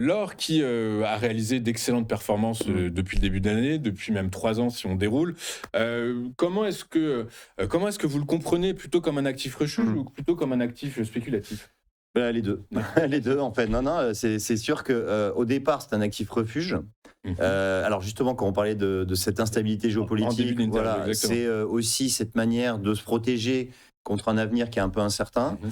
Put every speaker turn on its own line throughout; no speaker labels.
L'or qui a réalisé d'excellentes performances depuis le début de l'année, depuis même 3 ans si on déroule. Comment est-ce que vous le comprenez, plutôt comme un actif refuge
Mmh.
ou plutôt comme un actif spéculatif?
Les 2,
D'accord.
les 2 en fait. Non, non, c'est sûr que, au départ, c'est un actif refuge.
Mmh.
Alors justement, quand on parlait de cette instabilité
En début
géopolitique,
d'interview,
voilà,
exactement.
c'est, aussi cette manière de se protéger contre un avenir qui est un peu incertain.
Mmh.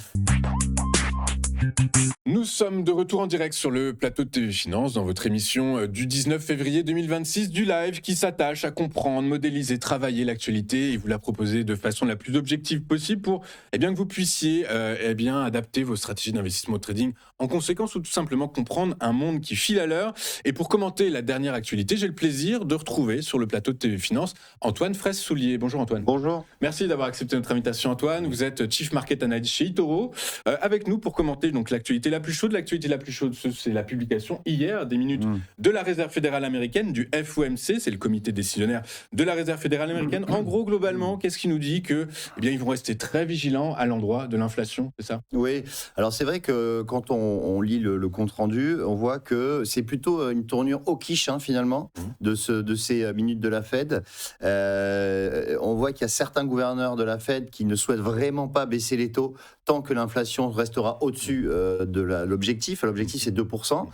Nous sommes de retour en direct sur le plateau de TV Finance dans votre émission du 19 février 2026 du live qui s'attache à comprendre, modéliser, travailler l'actualité et vous la proposer de façon la plus objective possible pour que vous puissiez adapter vos stratégies d'investissement au trading en conséquence ou tout simplement comprendre un monde qui file à l'heure. Et pour commenter la dernière actualité, j'ai le plaisir de retrouver sur le plateau de TV Finance Antoine Fraisse-Soulier. Bonjour Antoine.
Bonjour.
Merci d'avoir accepté notre invitation Antoine. Vous êtes Chief Market Analyst chez eToro. Avec nous pour commenter donc l'actualité la plus chaude. L'actualité la plus chaude, c'est la publication hier des minutes
Mmh.
de la Réserve fédérale américaine, du FOMC, c'est le comité décisionnaire de la Réserve fédérale américaine. En gros, globalement, qu'est-ce qui nous dit que, ils vont rester très vigilants à l'endroit de l'inflation, c'est ça?
Oui, alors c'est vrai que quand on lit le compte rendu, on voit que c'est plutôt une tournure hawkish, hein, finalement,
Mmh.
de ces minutes de la Fed. On voit qu'il y a certains gouverneurs de la Fed qui ne souhaitent vraiment pas baisser les taux tant que l'inflation restera au-dessus de l'objectif. L'objectif, c'est 2%.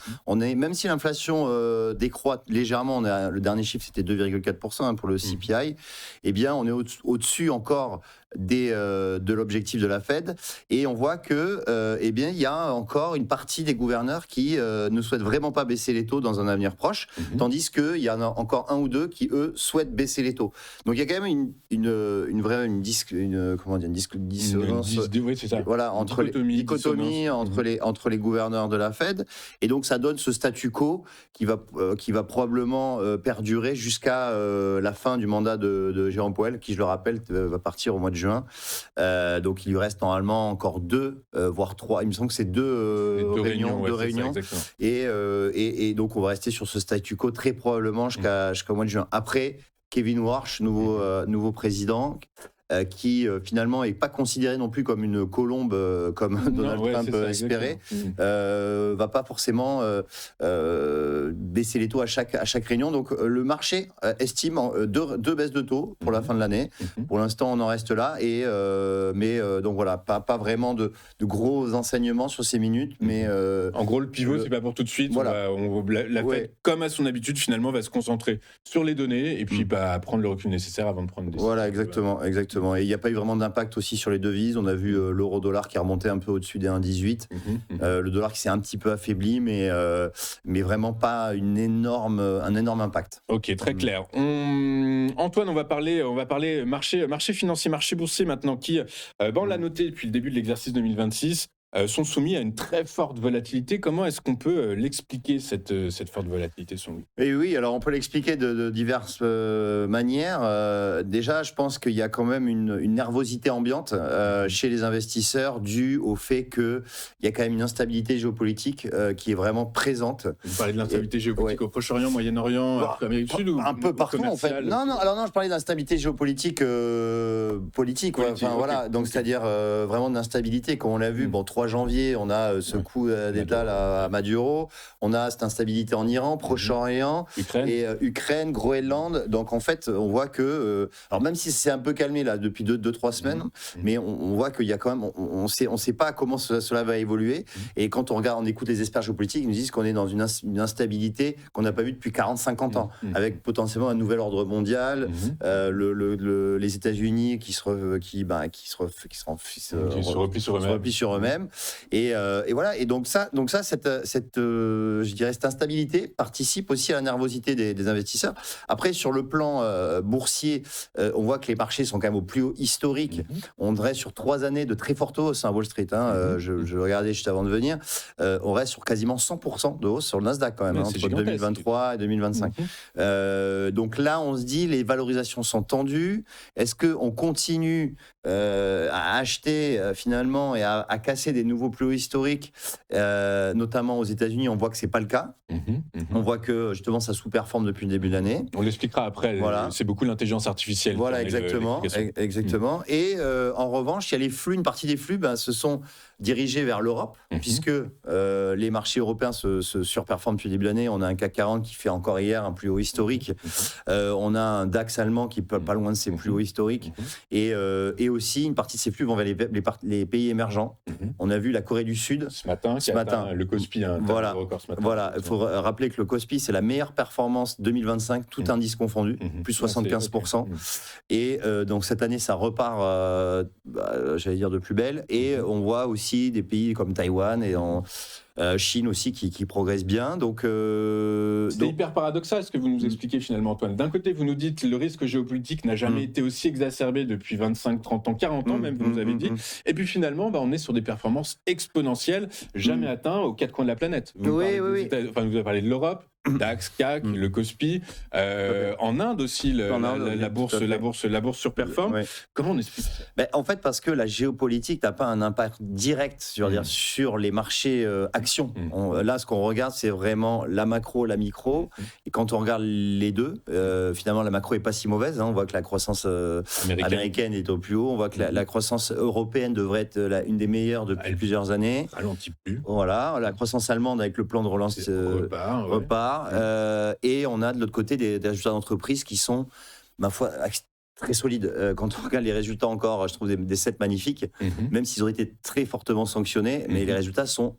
Même si l'inflation décroît légèrement, le dernier chiffre, c'était 2,4%, hein, pour le CPI, eh bien, on est au-dessus encore de l'objectif de la Fed, et on voit que il y a encore une partie des gouverneurs qui ne souhaitent vraiment pas baisser les taux dans un avenir proche, tandis qu'il y en a encore un ou deux qui, eux, souhaitent baisser les taux. Donc il y a quand même dissonance,
Oui, c'est ça.
voilà, entre
Dichotomie, dissonance.
entre les gouverneurs de la Fed, et donc ça donne ce statu quo qui va probablement perdurer jusqu'à la fin du mandat de Jérôme Powell, qui, je le rappelle, va partir au mois de juin. Donc il lui reste normalement encore 2, voire 3. Il me semble que c'est 2 réunions.
Ouais,
Deux
c'est ça,
réunions.
exactement.
Et donc on va rester sur ce statu quo très probablement jusqu'au mois de juin. Après, Kevin Warsh, nouveau président, qui finalement n'est pas considéré non plus comme une colombe comme Donald Trump espérait, va pas forcément baisser les taux à chaque réunion. Donc le marché estime deux baisses de taux pour la fin de l'année. Pour l'instant, on en reste là, donc voilà, pas vraiment de gros enseignements sur ces minutes, mais
en gros, le pivot, c'est pas pour tout de suite.
Voilà.
La Fed, comme à son habitude, finalement, va se concentrer sur les données et puis prendre le recul nécessaire avant de prendre une décision.
Voilà, exactement. Et il n'y a pas eu vraiment d'impact aussi sur les devises. On a vu l'euro-dollar qui est remonté un peu au-dessus des 1,18. Le dollar qui s'est un petit peu affaibli, mais vraiment pas un énorme impact.
Ok, très clair. Antoine, on va parler marché financier, marché boursier maintenant, qui, on l'a noté depuis le début de l'exercice 2026, sont soumis à une très forte volatilité. Comment est-ce qu'on peut l'expliquer, cette forte volatilité, selon vous?
Et oui, alors on peut l'expliquer de diverses manières. Déjà, je pense qu'il y a quand même une nervosité ambiante chez les investisseurs, due au fait qu'il y a quand même une instabilité géopolitique qui est vraiment présente.
Vous parlez de l'instabilité géopolitique au Proche-Orient, Moyen-Orient, Amérique du Sud, ou
un peu partout en fait. Non, je parlais d'instabilité géopolitique politique. Enfin, voilà, donc c'est-à-dire vraiment de l'instabilité, comme on l'a vu. 3 janvier, on a ce coup d'état là, à Maduro, on a cette instabilité en Iran, Proche-Orient, Ukraine, Groenland. Donc en fait, on voit que, alors même si c'est un peu calmé là depuis 2-3 semaines, mais on voit qu'il y a quand même, on sait pas comment cela va évoluer. Et quand on écoute les experts géopolitiques, ils nous disent qu'on est dans une instabilité qu'on n'a pas vue depuis 40-50 ans, avec potentiellement un nouvel ordre mondial, les États-Unis qui se replient sur eux-mêmes. Et voilà. Et donc ça, cette instabilité participe aussi à la nervosité des investisseurs. Après, sur le plan boursier, on voit que les marchés sont quand même au plus haut historique. On dirait sur 3 années de très forte hausse à Wall Street. Je regardais juste avant de venir. On reste sur quasiment 100% de hausse sur le Nasdaq quand même, entre 2023 et 2025. Donc là, on se dit, les valorisations sont tendues. Est-ce qu'on continue à acheter finalement et à casser des nouveaux plus hauts historiques, notamment aux États-Unis? On voit que c'est pas le cas. On voit que justement ça sous-performe depuis le début de l'année.
On l'expliquera après. Voilà. C'est beaucoup l'intelligence artificielle.
Voilà, exactement. Et en revanche, il y a les flux. Une partie des flux, ce sont dirigé vers l'Europe, puisque les marchés européens se surperforment depuis le début de l'année. On a un CAC 40 qui fait encore hier un plus haut historique. On a un DAX allemand qui peut pas loin de ses plus hauts historiques. Et aussi, une partie de ces flux vont vers les pays émergents. On a vu la Corée du Sud
ce matin, le Kospi a un record ce matin.
Voilà, il faut rappeler que le Kospi, c'est la meilleure performance 2025, tout indice confondu, plus 75%. Et donc cette année, ça repart, j'allais dire, de plus belle. Et on voit aussi des pays comme Taïwan et Chine aussi qui progressent bien.
C'est hyper paradoxal ce que vous nous expliquez finalement, Antoine. D'un côté, vous nous dites que le risque géopolitique n'a jamais été aussi exacerbé depuis 25, 30 ans, 40 ans même, vous nous avez dit. Et puis finalement, on est sur des performances exponentielles, jamais atteintes aux quatre coins de la planète. Vous avez parlé de l'Europe, DAX, CAC, le Kospi. En Inde aussi, la bourse surperforme. Comment on explique ça?
En fait, parce que la géopolitique n'a pas un impact direct sur les marchés actions. Là, ce qu'on regarde, c'est vraiment la macro, la micro. Et quand on regarde les deux, finalement, la macro n'est pas si mauvaise. On voit que la croissance américaine est au plus haut. On voit que la croissance européenne devrait être une des meilleures depuis plusieurs années.
Ralentit plus.
Voilà, la croissance allemande avec le plan de relance repart. Et on a de l'autre côté des résultats d'entreprise qui sont, ma foi, très solides. Quand on regarde les résultats encore, je trouve des sets magnifiques, même s'ils ont été très fortement sanctionnés, mais les résultats sont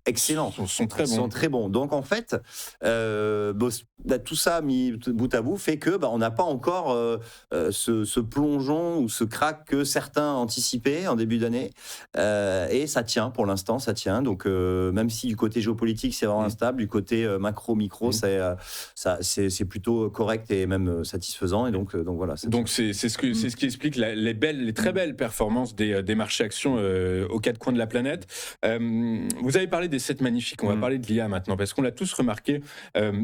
excellents.
Sont
très bons. Donc en fait, tout ça mis bout à bout fait que on n'a pas encore ce plongeon ou ce crack que certains anticipaient en début d'année. Et ça tient pour l'instant, ça tient. Donc même si du côté géopolitique c'est vraiment instable, du côté macro-micro c'est plutôt correct et même satisfaisant. Et donc voilà.
Donc c'est ce qui explique les très belles performances des marchés actions aux quatre coins de la planète. Vous avez parlé des 7 magnifiques, on va parler de l'IA maintenant, parce qu'on l'a tous remarqué.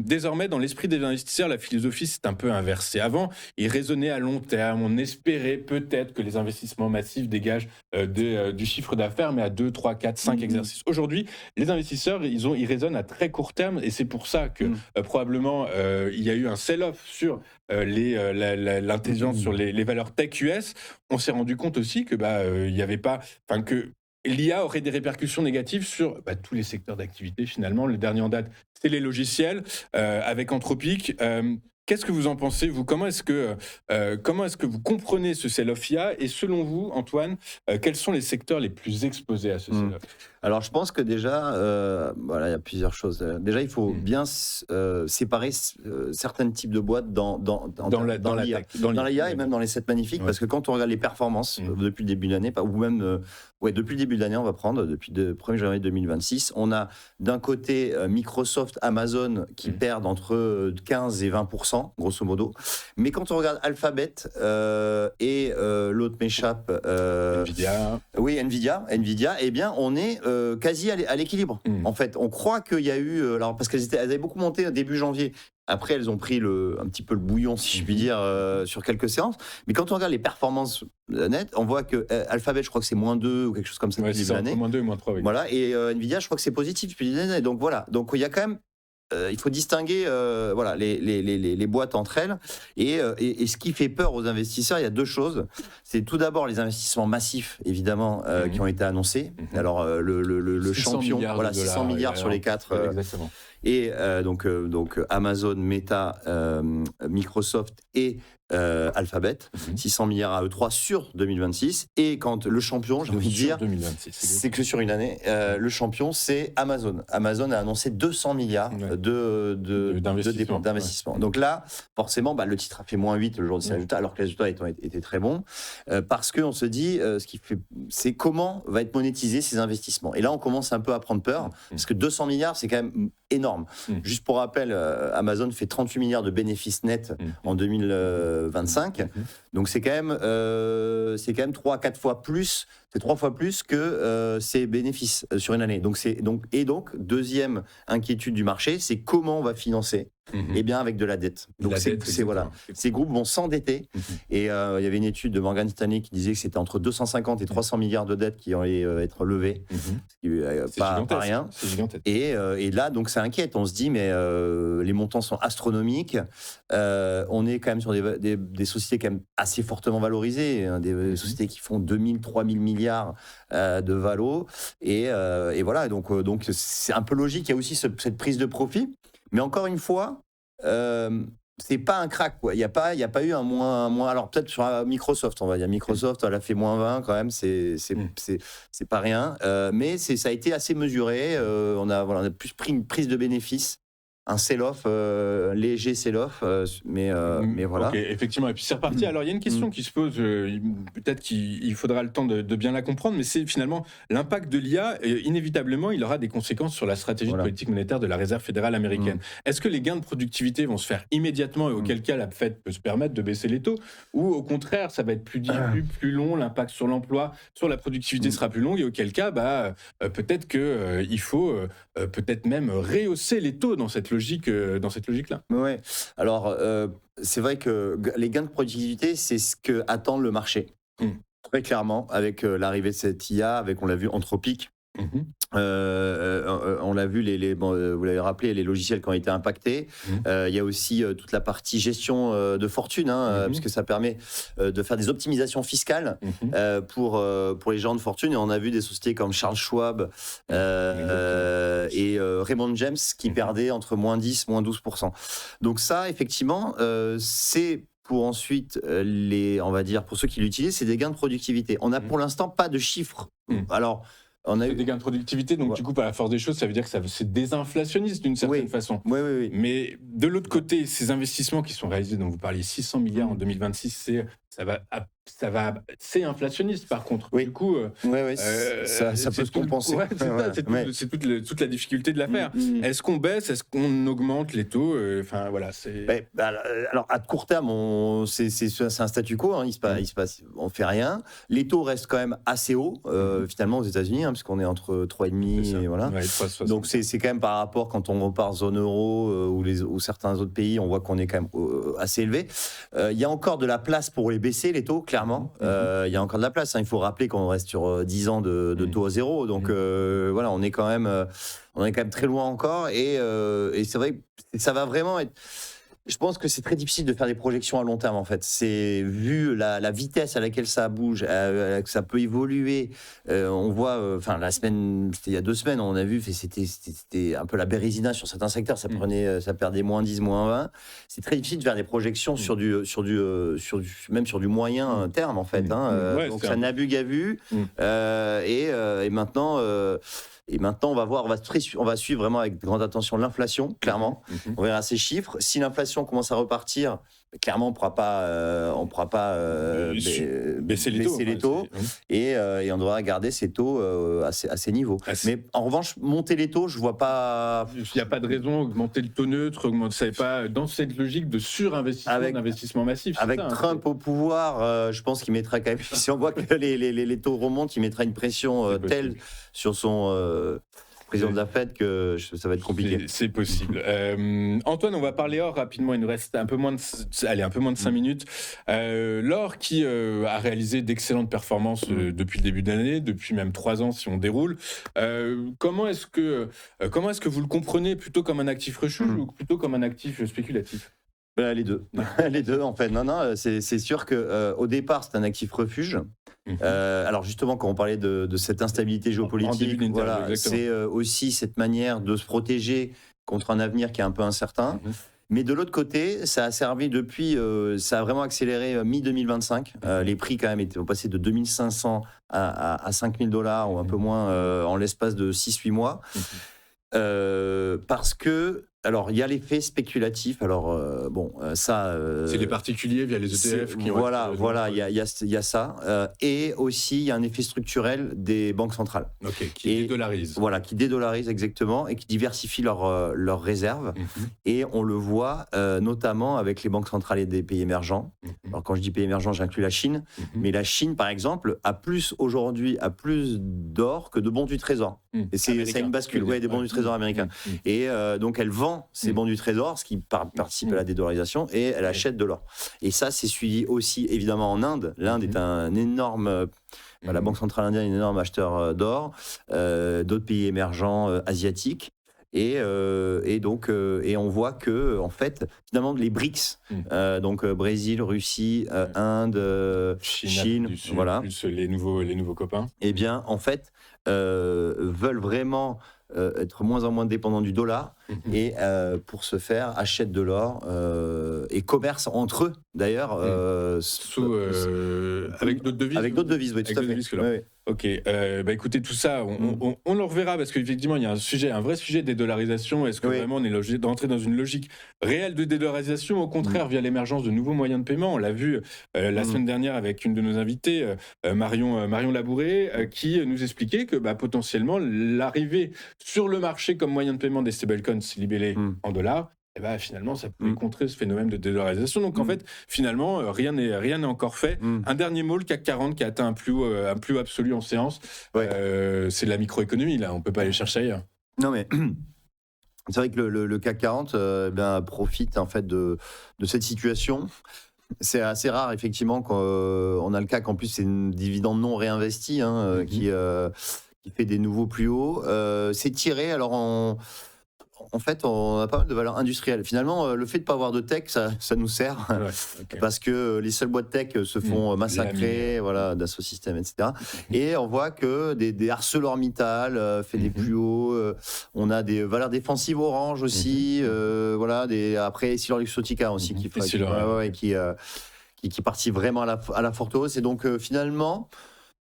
Désormais, dans l'esprit des investisseurs, la philosophie s'est un peu inversée. Avant, ils raisonnaient à long terme, on espérait peut-être que les investissements massifs dégagent du chiffre d'affaires, mais à 2, 3, 4, 5 exercices. Aujourd'hui, les investisseurs, ils raisonnent à très court terme, et c'est pour ça que probablement il y a eu un sell-off sur l'intelligence, sur les valeurs tech US. On s'est rendu compte aussi que il n'y avait pas... que l'IA aurait des répercussions négatives sur tous les secteurs d'activité finalement. Le dernier en date, c'est les logiciels avec Anthropic. Qu'est-ce que vous en pensez, vous ? Comment est-ce que vous comprenez ce sell-off IA ? Et selon vous, Antoine, quels sont les secteurs les plus exposés à ce sell-off ?
Alors, je pense que déjà, il y a plusieurs choses. Déjà, il faut bien séparer certains types de boîtes dans l'IA. Dans l'IA et même dans les 7 magnifiques, parce que quand on regarde les performances depuis le début de l'année, ou même depuis le début de l'année, on va prendre, depuis le 1er janvier 2026, on a d'un côté Microsoft, Amazon qui perdent entre 15 et 20%, grosso modo. Mais quand on regarde Alphabet et l'autre m'échappe...
Nvidia.
Oui, Nvidia, eh bien, on est quasi à l'équilibre. En fait, on croit qu'il y a eu... alors, parce qu'elles avaient beaucoup monté début janvier. Après, elles ont pris un petit peu le bouillon, si je puis dire, sur quelques séances. Mais quand on regarde les performances nettes, on voit que Alphabet, je crois que c'est -2 ou quelque chose comme ça depuis l'année.
-2 et -3, oui.
Voilà, et Nvidia, je crois que c'est positif depuis l'année. Donc voilà, donc il y a quand même... il faut distinguer les boîtes entre elles. Et ce qui fait peur aux investisseurs, il y a deux choses. C'est tout d'abord les investissements massifs, évidemment, qui ont été annoncés. Alors, le champion, 600 milliards sur les 4.
Exactement.
Et donc Amazon, Meta, Microsoft et Alphabet, 600 milliards à eux3 sur 2026. Et quand le champion, j'ai envie de dire,
2026,
c'est que sur une année, le champion, c'est Amazon. Amazon a annoncé 200 milliards d'investissement. Donc là, forcément, le titre a fait -8 le jour de ses résultats, alors que les résultats étaient très bons, parce qu'on se dit, c'est comment va être monétisé ces investissements. Et là, on commence un peu à prendre peur, parce que 200 milliards, c'est quand même énorme. Juste pour rappel, Amazon fait 38 milliards de bénéfices nets en 2025. Donc c'est quand même 3 à 4 fois plus, c'est 3 fois plus que ses bénéfices sur une année. Donc deuxième inquiétude du marché, c'est comment on va financer Eh bien, avec de la dette. Donc, ces groupes vont s'endetter. Et il y avait une étude de Morgan Stanley qui disait que c'était entre 250 et 300 milliards de dettes qui allaient être levées. Ce qui n'est pas rien. Et là, donc, ça inquiète. On se dit, mais les montants sont astronomiques. On est quand même sur des sociétés quand même assez fortement valorisées, hein, des sociétés qui font 2000, 3000 milliards de valo. Et voilà, donc c'est un peu logique. Il y a aussi cette prise de profit. Mais encore une fois, c'est pas un crack, quoi. Il y a pas eu un moins. Alors peut-être sur Microsoft, on va dire. Microsoft, elle a fait moins 20 quand même. C'est pas rien. Mais ça a été assez mesuré. On a plus pris une prise de bénéfice. Un sell-off, léger sell-off, mais voilà.
Ok, effectivement. Et puis c'est reparti. Alors il y a une question qui se pose, peut-être qu'il faudra le temps de bien la comprendre, mais c'est finalement l'impact de l'IA. Inévitablement, il aura des conséquences sur la stratégie de politique monétaire de la Réserve fédérale américaine. Est-ce que les gains de productivité vont se faire immédiatement et auquel cas la Fed peut se permettre de baisser les taux, ou au contraire, ça va être plus diffus, plus long, l'impact sur l'emploi, sur la productivité sera plus long, et auquel cas, peut-être qu'il faut peut-être même rehausser les taux dans cette logique-là.
Ouais. Alors, c'est vrai que les gains de productivité, c'est ce que attend le marché. Très clairement, avec l'arrivée de cette IA, on l'a vu, Anthropic. On l'a vu, vous l'avez rappelé, les logiciels qui ont été impactés. Il y a aussi toute la partie gestion de fortune, parce que ça permet de faire des optimisations fiscales pour les gens de fortune. Et on a vu des sociétés comme Charles Schwab et Raymond James qui perdaient entre moins 10, moins 12%. Donc ça, effectivement, c'est pour ensuite on va dire, pour ceux qui l'utilisent, c'est des gains de productivité. On n'a pour l'instant pas de chiffres. Alors, on a eu
des gains de productivité, donc du coup, par la force des choses, ça veut dire que c'est désinflationniste d'une certaine façon.
Oui.
Mais de l'autre côté, ces investissements qui sont réalisés, dont vous parliez, 600 milliards en 2026, c'est inflationniste par contre. Du coup,
ça peut se compenser.
C'est toute la difficulté de l'affaire. Est-ce qu'on baisse, est-ce qu'on augmente les taux?
Alors à court terme, c'est un statu quo. Il se passe, on fait rien. Les taux restent quand même assez hauts finalement aux États-Unis, puisqu'on est entre 3,5 et voilà. Donc c'est quand même par rapport, quand on repart zone euro ou certains autres pays, on voit qu'on est quand même assez élevé. Il y a encore de la place pour les baisser, les taux, clairement. Il y a encore de la place. Il faut rappeler qu'on reste sur 10 ans de taux à zéro. Donc voilà, on est quand même très loin encore. Et c'est vrai que ça va vraiment être... Je pense que c'est très difficile de faire des projections à long terme, en fait. C'est vu la vitesse à laquelle ça bouge, que ça peut évoluer. On voit, la semaine, c'était il y a 2 semaines, on a vu, c'était un peu la bérésina sur certains secteurs. Ça perdait moins 10, moins 20. C'est très difficile de faire des projections même sur du moyen terme, en fait. Donc ça navigue à vue. Et maintenant. Et maintenant, on va suivre vraiment avec grande attention l'inflation, clairement. On verra ces chiffres. Si l'inflation commence à repartir, clairement, on ne pourra pas
baisser les taux.
Et on devra garder ces taux à ces niveaux. Mais en revanche, monter les taux, je ne vois pas...
Il n'y a pas de raison d'augmenter le taux neutre, pas dans cette logique de surinvestissement, d'investissement massif.
Avec Trump au pouvoir, je pense qu'il mettra quand même... Si on voit que les taux remontent, il mettra une pression telle sur son... président de la Fed, que ça va être compliqué.
C'est possible. Antoine, on va parler or rapidement. Il nous reste un peu moins de 5 minutes. L'or qui a réalisé d'excellentes performances depuis le début de l'année, depuis même 3 ans si on déroule. Comment est-ce que vous le comprenez, plutôt comme un actif refuge ou plutôt comme un actif spéculatif?
Les deux. Les deux, en fait. Non, c'est sûr qu'au départ, c'est un actif refuge. Alors justement, quand on parlait de cette instabilité géopolitique, c'est aussi cette manière de se protéger contre un avenir qui est un peu incertain. Mais de l'autre côté, ça a servi depuis, ça a vraiment accéléré mi-2025. Les prix quand même ont passé de 2500 à 5000 $ ou un peu moins en l'espace de 6-8 mois. Parce que, alors, il y a l'effet spéculatif. Alors,
c'est les particuliers via les ETF qui ont...
Voilà, il y a ça. Et aussi, il y a un effet structurel des banques centrales.
Qui dédollarisent.
Voilà, qui dédollarisent exactement et qui diversifient leurs réserves. Et on le voit notamment avec les banques centrales et des pays émergents. Alors, quand je dis pays émergents, j'inclus la Chine. Mais la Chine, par exemple, aujourd'hui a plus d'or que de bons du trésor. Et c'est une bascule, des bons du trésor américains. Et donc, elle vend vend ses bons du trésor, ce qui participe à la dédollarisation, et elle achète de l'or. Et ça, c'est suivi aussi évidemment en Inde. L'Inde est un énorme... la Banque centrale indienne est un énorme acheteur d'or, d'autres pays émergents asiatiques. Et on voit que, en fait, finalement, les BRICS, donc Brésil, Russie, Inde, Chine,
du Sud,
voilà.
plus les nouveaux copains.
Eh bien, en fait, veulent vraiment être moins en moins dépendants du dollar et pour ce faire achètent de l'or et commercent entre eux d'ailleurs
avec d'autres devises.
Avec d'autres devises, oui, tout à fait.
Oui, oui. Ok, écoutez, tout ça, on le reverra parce qu'effectivement, il y a un vrai sujet de dédollarisation. Est-ce que vraiment on est d'entrer dans une logique réelle de dédollarisation, au contraire, via l'émergence de nouveaux moyens de paiement? On l'a vu la semaine dernière avec une de nos invitées, Marion Labouré, qui nous expliquait que potentiellement, l'arrivée sur le marché comme moyen de paiement des stablecoins libellés en dollars, finalement, ça peut contrer ce phénomène de dédollarisation. Donc, en fait, finalement, rien n'est encore fait. Un dernier mot, le CAC 40 qui a atteint un plus haut absolu en séance. C'est de la microéconomie, là. On ne peut pas aller chercher ailleurs.
Non, mais c'est vrai que le CAC 40 profite, en fait, de cette situation. C'est assez rare, effectivement, qu'on a le CAC. En plus, c'est une dividende non réinvestie qui fait des nouveaux plus hauts. C'est tiré, alors en fait, on a pas mal de valeurs industrielles. Finalement, le fait de ne pas avoir de tech, ça nous sert. Parce que les seules boîtes tech se font massacrer, voilà, Dassault Systèmes, etc. Et on voit que des ArcelorMittal fait des plus hauts. On a des valeurs défensives Orange aussi. Voilà, après, EssilorLuxottica aussi, qui partit vraiment à la forte hausse. Et donc, finalement...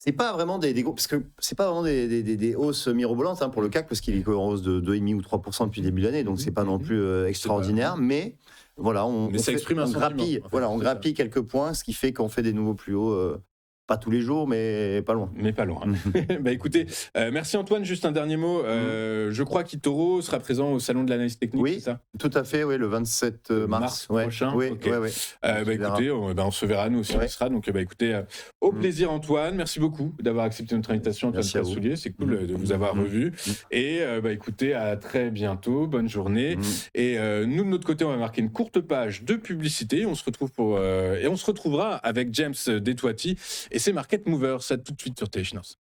C'est pas vraiment des gros, parce que c'est pas vraiment des hausses mirobolantes pour le CAC, parce qu'il est en hausse de 2,5 ou 3% depuis le début de l'année, donc c'est pas non plus extraordinaire, mais voilà, on grappille quelques points, ce qui fait qu'on fait des nouveaux plus hauts. Pas tous les jours, mais pas loin.
Écoutez, merci Antoine. Juste un dernier mot. Je crois qu'Itoro sera présent au Salon de l'analyse technique, c'est ça ?
Tout à fait, le 27 mars
prochain. Écoutez, on se verra, nous aussi, on y sera. Donc, écoutez, au plaisir Antoine. Merci beaucoup d'avoir accepté notre invitation, Antoine Tassoulier. C'est cool de vous avoir revu. Et écoutez, à très bientôt. Bonne journée. Et nous, de notre côté, on va marquer une courte page de publicité. On se retrouvera avec James Detwati et c'est Market Movers. Ça tout de suite sur Téléfinance.